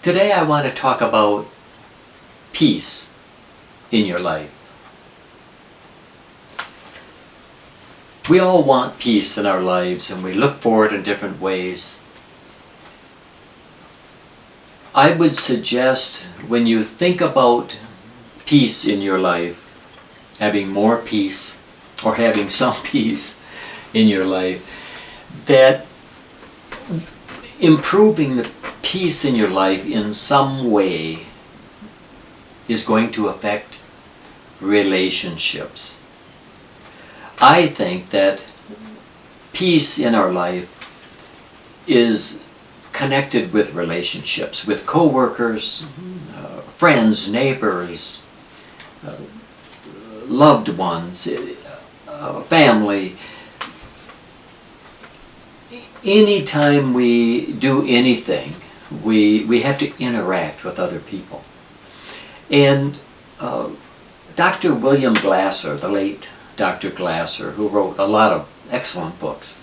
Today I want to talk about peace in your life. We all want peace in our lives and we look for it in different ways. I would suggest when you think about peace in your life, having more peace or having some peace in your life, that improving the peace in your life in some way is going to affect relationships. I think that peace in our life is connected with relationships, with co-workers, friends, neighbors, loved ones, family. Anytime we do anything, we have to interact with other people. And Dr. William Glasser, the late Dr. Glasser, who wrote a lot of excellent books,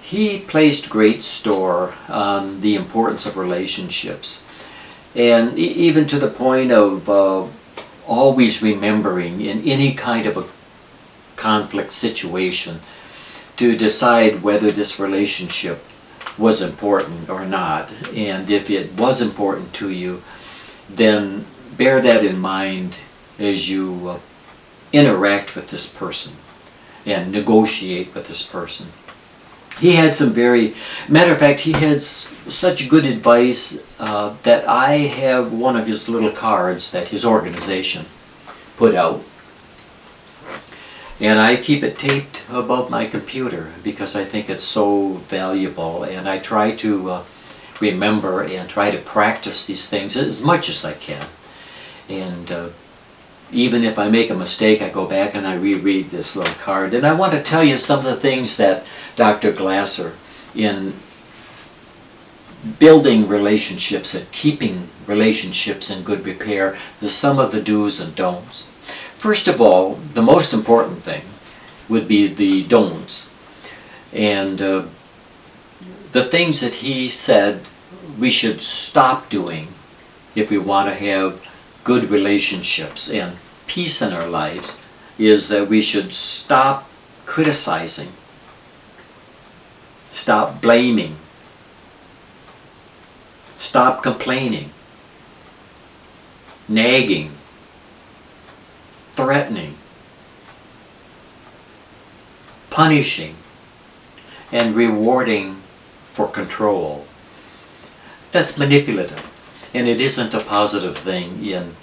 he placed great store on the importance of relationships. And even to the point of always remembering in any kind of a conflict situation to decide whether this relationship was important or not. And if it was important to you, then bear that in mind as you interact with this person and negotiate with this person. He had some matter of fact, he had such good advice that I have one of his little cards that his organization put out. And I keep it taped above my computer because I think it's so valuable, and I try to remember and try to practice these things as much as I can. And even if I make a mistake, I go back and I reread this little card. And I want to tell you some of the things that Dr. Glasser, in building relationships and keeping relationships in good repair, there's some of the do's and don'ts. First of all, the most important thing would be the don'ts. And the things that he said we should stop doing if we want to have good relationships and peace in our lives is that we should stop criticizing, stop blaming, stop complaining, nagging, threatening, punishing, and rewarding for control. That's manipulative, and it isn't a positive thing in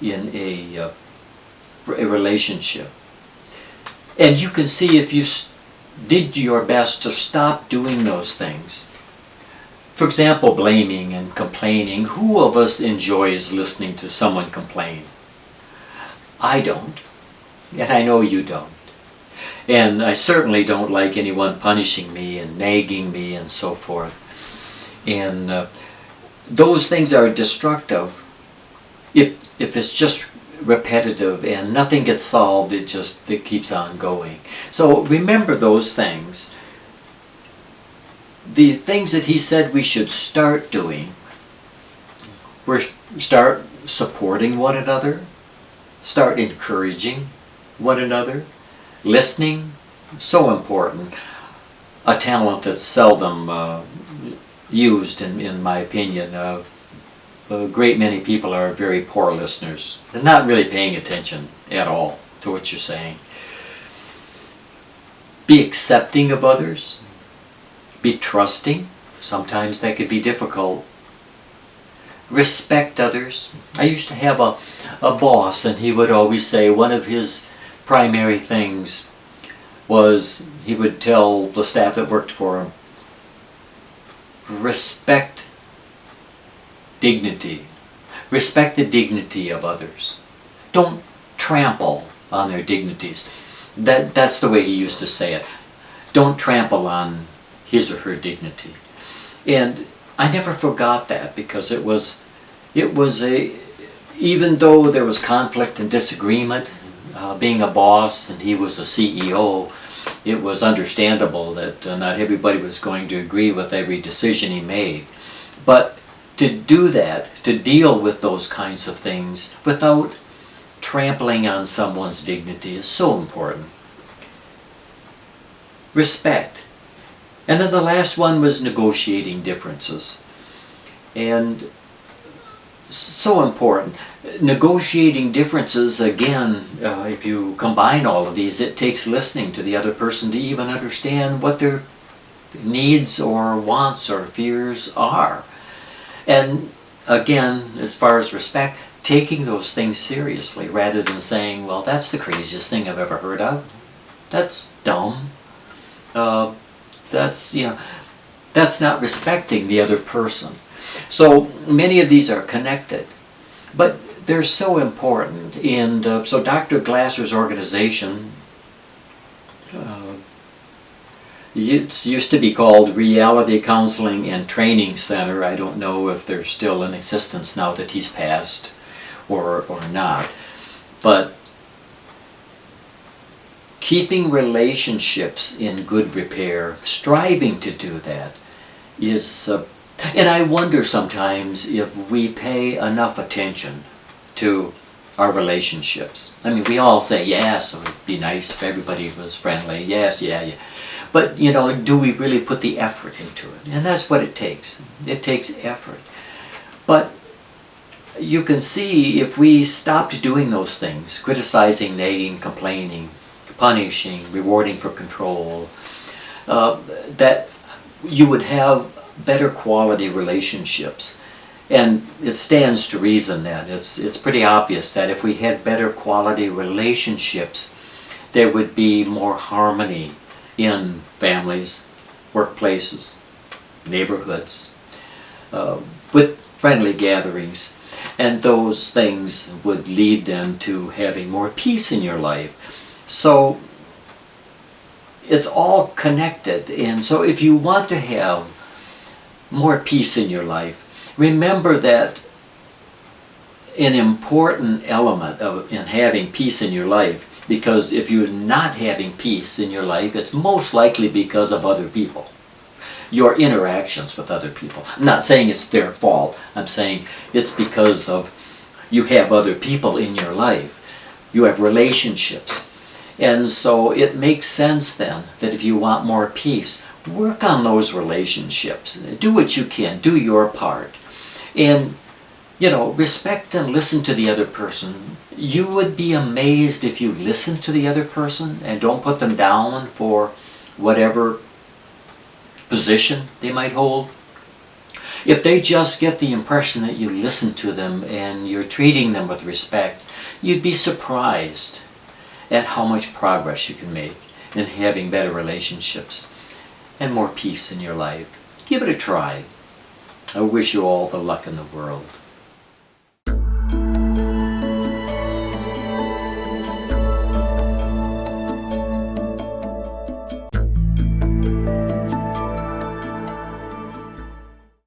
a relationship. And you can see if you did your best to stop doing those things. For example, blaming and complaining. Who of us enjoys listening to someone complain? I don't, and I know you don't. And I certainly don't like anyone punishing me and nagging me and so forth. And those things are destructive if it's just repetitive and nothing gets solved, it keeps on going. So remember those things. The things that he said we should start doing, start supporting one another, start encouraging one another, listening, so important. A talent that's seldom used in my opinion. A great many people are very poor listeners. They're not really paying attention at all to what you're saying. Be accepting of others. Be trusting. Sometimes that could be difficult. Respect others. I used to have a boss, and he would always say one of his primary things was he would tell the staff that worked for him, respect dignity. Respect the dignity of others. Don't trample on their dignities. That's the way he used to say it. Don't trample on his or her dignity. And I never forgot that because it was even though there was conflict and disagreement, being a boss and he was a CEO, it was understandable that not everybody was going to agree with every decision he made. But to do that, to deal with those kinds of things without trampling on someone's dignity is so important. Respect. And then the last one was negotiating differences. And so important. Negotiating differences, again, if you combine all of these, it takes listening to the other person to even understand what their needs or wants or fears are. And again, as far as respect, taking those things seriously rather than saying, well, that's the craziest thing I've ever heard of. That's dumb. That's not respecting the other person. So many of these are connected, but they're so important. And so Dr. Glasser's organization, it used to be called Reality Counseling and Training Center. I don't know if they're still in existence now that he's passed or not. But keeping relationships in good repair, striving to do that, is and I wonder sometimes if we pay enough attention to our relationships. I mean, we all say, yes, it would be nice if everybody was friendly. Yes, yeah. But, do we really put the effort into it? And that's what it takes. It takes effort. But you can see if we stopped doing those things, criticizing, nagging, complaining, punishing, rewarding for control, that you would have better quality relationships. And it stands to reason that it's pretty obvious that if we had better quality relationships, there would be more harmony in families, workplaces, neighborhoods, with friendly gatherings. And those things would lead them to having more peace in your life. So it's all connected. And so if you want to have more peace in your life, remember that an important element in having peace in your life, because if you're not having peace in your life, it's most likely because of other people, your interactions with other people. I'm not saying it's their fault. I'm saying it's because of you have other people in your life. You have relationships. And so it makes sense then that if you want more peace, work on those relationships. Do what you can. Do your part. And, respect and listen to the other person. You would be amazed if you listen to the other person and don't put them down for whatever position they might hold. If they just get the impression that you listen to them and you're treating them with respect, you'd be surprised at how much progress you can make in having better relationships and more peace in your life. Give it a try. I wish you all the luck in the world.